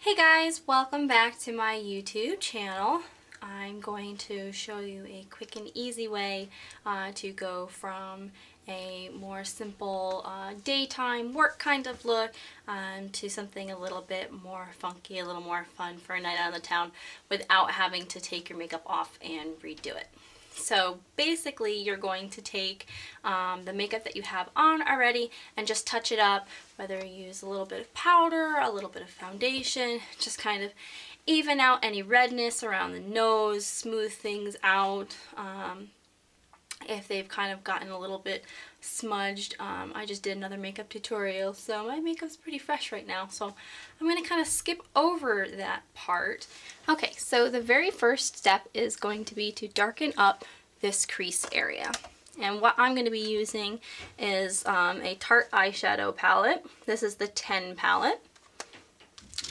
Hey guys, welcome back to my YouTube channel. I'm going to show you a quick and easy way to go from a more simple daytime work kind of look to something a little bit more funky, a little more fun for a night out of the town without having to take your makeup off and redo it. So basically you're going to take the makeup that you have on already and just touch it up, whether you use a little bit of powder, a little bit of foundation, just kind of even out any redness around the nose, smooth things out. If they've kind of gotten a little bit smudged. I just did another makeup tutorial, so my makeup's pretty fresh right now, so I'm going to kind of skip over that part. Okay, so the very first step is going to be to darken up this crease area. And what I'm going to be using is a Tarte eyeshadow palette. This is the 10 palette.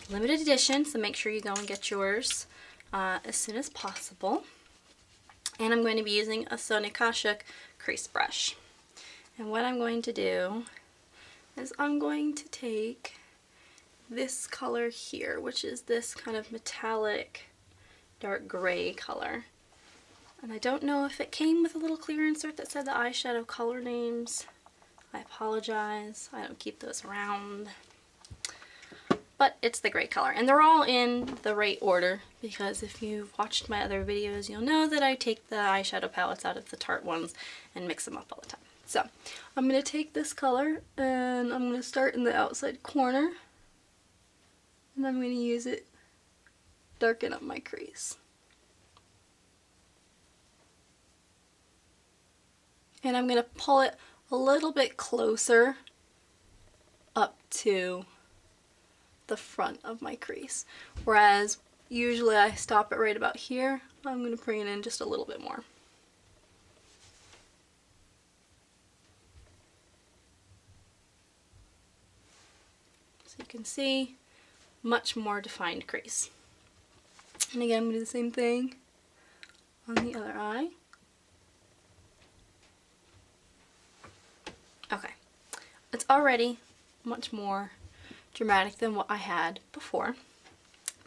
Limited edition, so make sure you go and get yours as soon as possible. And I'm going to be using a Sonicashuk crease brush. And what I'm going to do is I'm going to take this color here, which is this kind of metallic dark gray color. And I don't know if it came with a little clear insert that said the eyeshadow color names. I apologize. I don't keep those around. But it's the gray color, and they're all in the right order because if you've watched my other videos, you'll know that I take the eyeshadow palettes out of the Tarte ones and mix them up all the time. So I'm going to take this color and I'm going to start in the outside corner, and I'm going to use it to darken up my crease. And I'm going to pull it a little bit closer up to the front of my crease, whereas usually I stop it right about here. I'm going to bring it in just a little bit more. So you can see much more defined crease. And again, I'm going to do the same thing on the other eye. Okay, it's already much more dramatic than what I had before,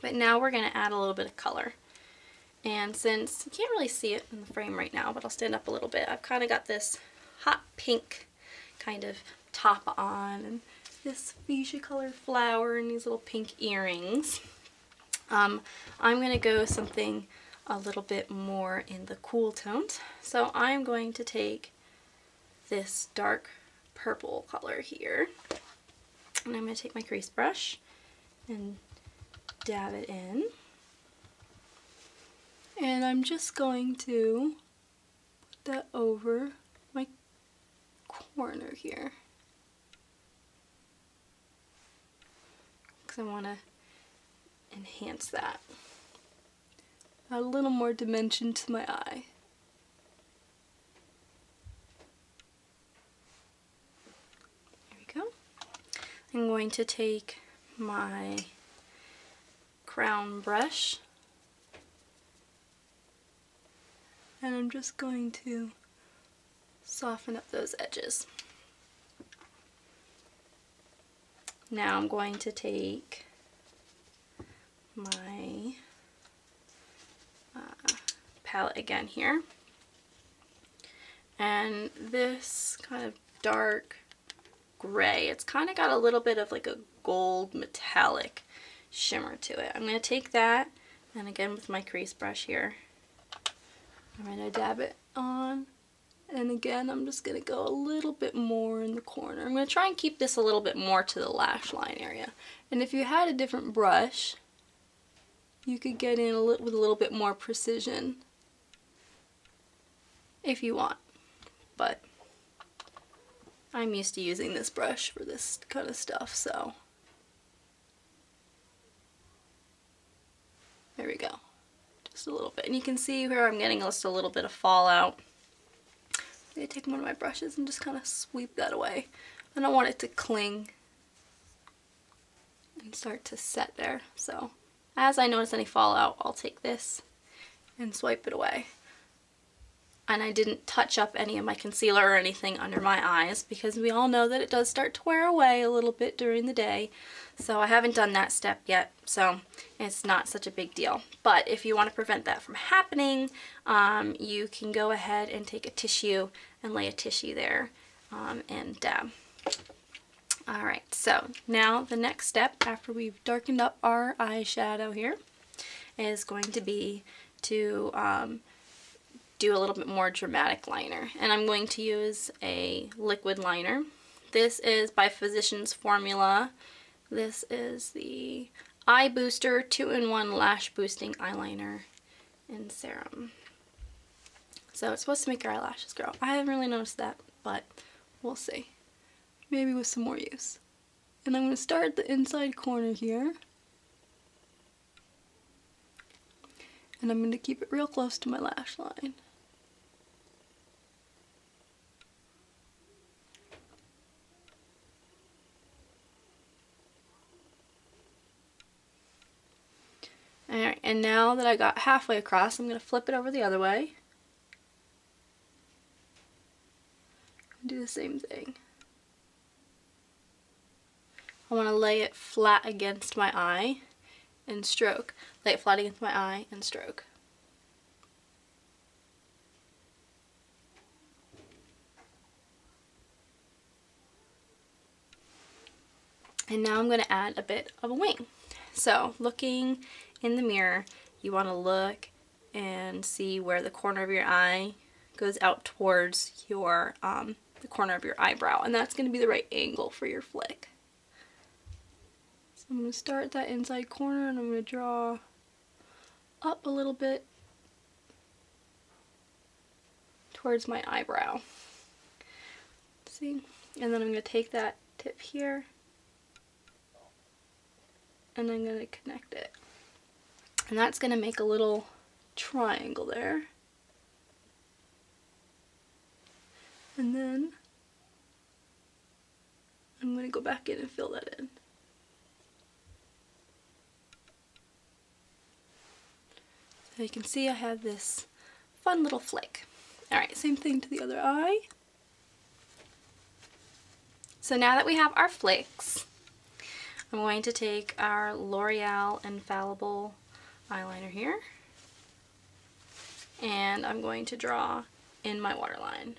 but now we're going to add a little bit of color. And since you can't really see it in the frame right now, but I'll stand up a little bit, I've kind of got this hot pink kind of top on and this fuchsia colored flower and these little pink earrings. I'm going to go something a little bit more in the cool tones, so I'm going to take this dark purple color here. And I'm going to take my crease brush and dab it in. And I'm just going to put that over my corner here, because I want to enhance that. Add a little more dimension to my eye. I'm going to take my crown brush and I'm just going to soften up those edges. Now I'm going to take my palette again here, and this kind of dark gray, it's kind of got a little bit of like a gold metallic shimmer to it. I'm going to take that, and again with my crease brush here, I'm going to dab it on, and again I'm just going to go a little bit more in the corner. I'm going to try and keep this a little bit more to the lash line area, and if you had a different brush you could get in with a little bit more precision if you want, but I'm used to using this brush for this kind of stuff, so there we go. Just a little bit. And you can see where I'm getting just a little bit of fallout. I'm going to take one of my brushes and just kind of sweep that away. I don't want it to cling and start to set there, so as I notice any fallout, I'll take this and swipe it away. and I didn't touch up any of my concealer or anything under my eyes because we all know that it does start to wear away a little bit during the day. So I haven't done that step yet, so it's not such a big deal. But if you want to prevent that from happening, you can go ahead and take a tissue and lay a tissue there and dab. Alright, so now the next step after we've darkened up our eyeshadow here is going to be to do a little bit more dramatic liner. And I'm going to use a liquid liner. This is by Physicians Formula. This is the Eye Booster 2-in-1 Lash Boosting Eyeliner in Serum. So it's supposed to make your eyelashes grow. I haven't really noticed that, but we'll see. Maybe with some more use. And I'm going to start at the inside corner here. And I'm going to keep it real close to my lash line. Alright, and now that I got halfway across, I'm going to flip it over the other way. Do the same thing. I want to lay it flat against my eye and stroke. Lay it flat against my eye and stroke. And now I'm going to add a bit of a wing. So looking in the mirror, you want to look and see where the corner of your eye goes out towards your the corner of your eyebrow, and that's going to be the right angle for your flick. So I'm going to start at that inside corner and I'm going to draw up a little bit towards my eyebrow. See? And then I'm going to take that tip here and I'm going to connect it. And that's going to make a little triangle there. And then I'm going to go back in and fill that in. So you can see I have this fun little flick. Alright, same thing to the other eye. So now that we have our flicks, I'm going to take our L'Oreal Infallible eyeliner here, and I'm going to draw in my waterline.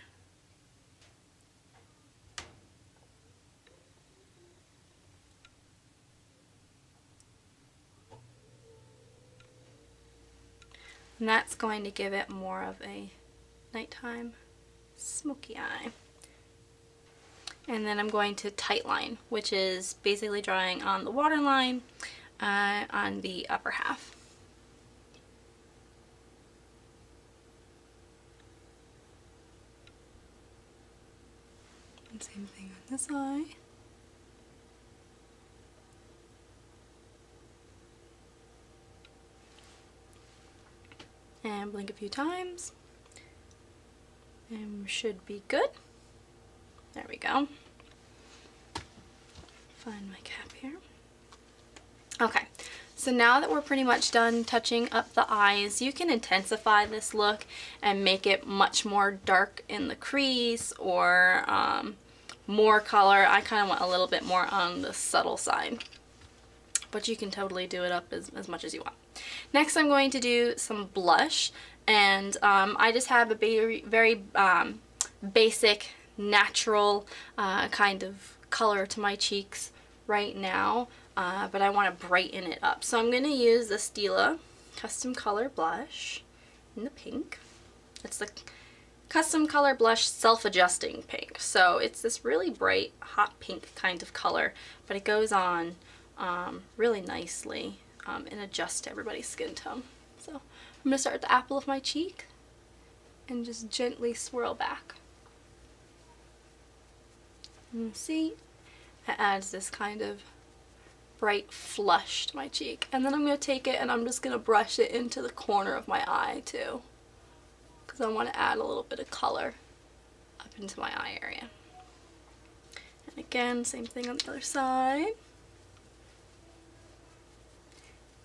And that's going to give it more of a nighttime smoky eye. And then I'm going to tightline, which is basically drawing on the waterline on the upper half. And same thing on this eye. And blink a few times. And we should be good. There we go. Find my cap here. Okay, so now that we're pretty much done touching up the eyes, you can intensify this look and make it much more dark in the crease or more color. I kind of want a little bit more on the subtle side, but you can totally do it up as much as you want. Next, I'm going to do some blush, and I just have a very basic, natural kind of color to my cheeks right now, but I want to brighten it up. So I'm going to use the Stila Custom Color Blush in the pink. It's the Custom Color Blush Self-Adjusting Pink. So it's this really bright, hot pink kind of color, but it goes on really nicely and adjusts to everybody's skin tone. So I'm going to start at the apple of my cheek and just gently swirl back. And see, it adds this kind of bright flush to my cheek. And then I'm going to take it and I'm just going to brush it into the corner of my eye too, because I want to add a little bit of color up into my eye area. And again, same thing on the other side.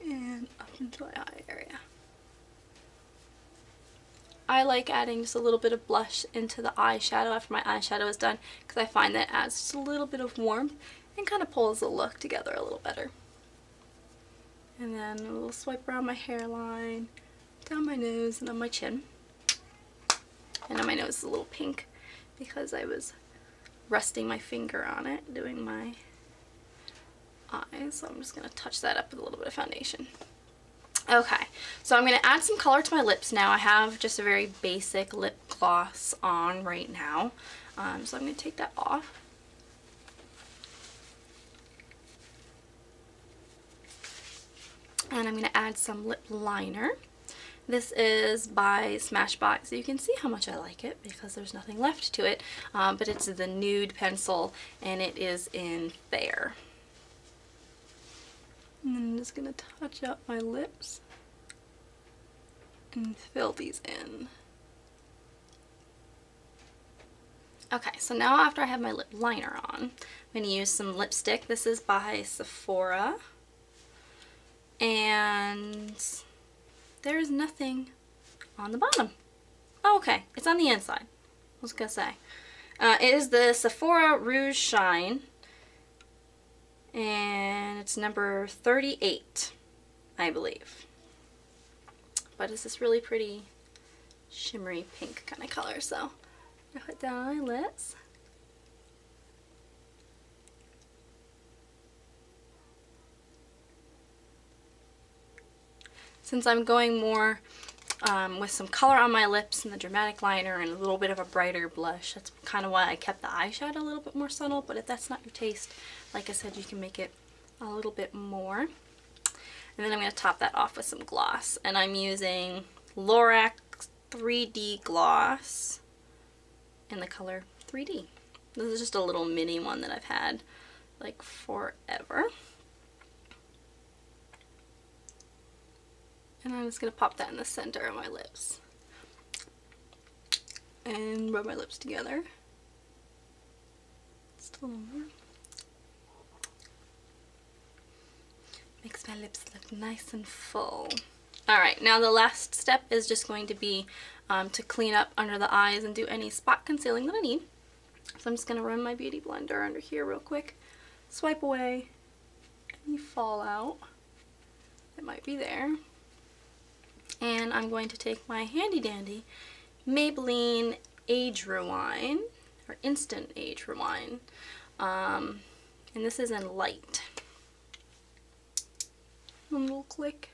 And up into my eye area. I like adding just a little bit of blush into the eyeshadow after my eyeshadow is done, because I find that adds just a little bit of warmth and kind of pulls the look together a little better. And then a little swipe around my hairline, down my nose, and on my chin. And on my nose is a little pink because I was resting my finger on it doing my eyes. So I'm just going to touch that up with a little bit of foundation. Okay, so I'm going to add some color to my lips now. I have just a very basic lip gloss on right now. So I'm going to take that off. And I'm going to add some lip liner. This is by Smashbox. You can see how much I like it because there's nothing left to it. But it's the Nude pencil and it is in Fair. And then I'm just going to touch up my lips and fill these in. Okay, so now after I have my lip liner on, I'm going to use some lipstick. This is by Sephora. And there's nothing on the bottom. Oh, okay, it's on the inside. I was going to say. It is the Sephora Rouge Shine. And it's number 38, I believe. But it's this really pretty shimmery pink kind of color. So I'm going to put down on my lips. Since I'm going more with some color on my lips and the dramatic liner and a little bit of a brighter blush, that's kind of why I kept the eyeshadow a little bit more subtle. But if that's not your taste, like I said, you can make it a little bit more. And then I'm going to top that off with some gloss. And I'm using Lorac 3D gloss in the color 3D. This is just a little mini one that I've had like forever. And I'm just going to pop that in the center of my lips. And rub my lips together. Just a little more. Makes my lips look nice and full. Alright, now the last step is just going to be to clean up under the eyes and do any spot concealing that I need. So I'm just going to run my beauty blender under here real quick. Swipe away any fallout that might be there. And I'm going to take my handy dandy Maybelline Age Rewind, or Instant Age Rewind, and this is in light. One little click.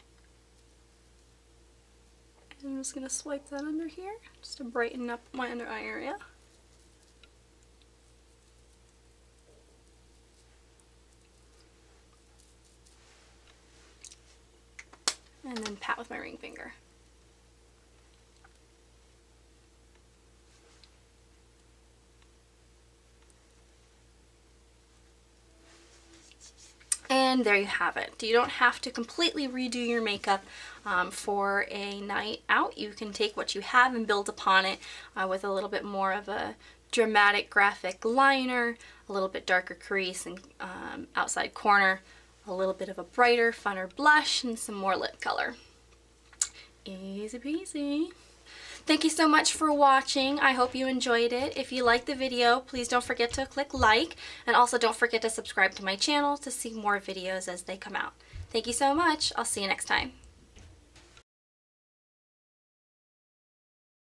And I'm just going to swipe that under here, just to brighten up my under eye area. And then pat with my ring finger. And there you have it. You don't have to completely redo your makeup for a night out. You can take what you have and build upon it with a little bit more of a dramatic graphic liner, a little bit darker crease and outside corner, a little bit of a brighter, funner blush, and some more lip color. Easy peasy. Thank you so much for watching. I hope you enjoyed it. If you liked the video, please don't forget to click like, and also don't forget to subscribe to my channel to see more videos as they come out. Thank you so much. I'll see you next time.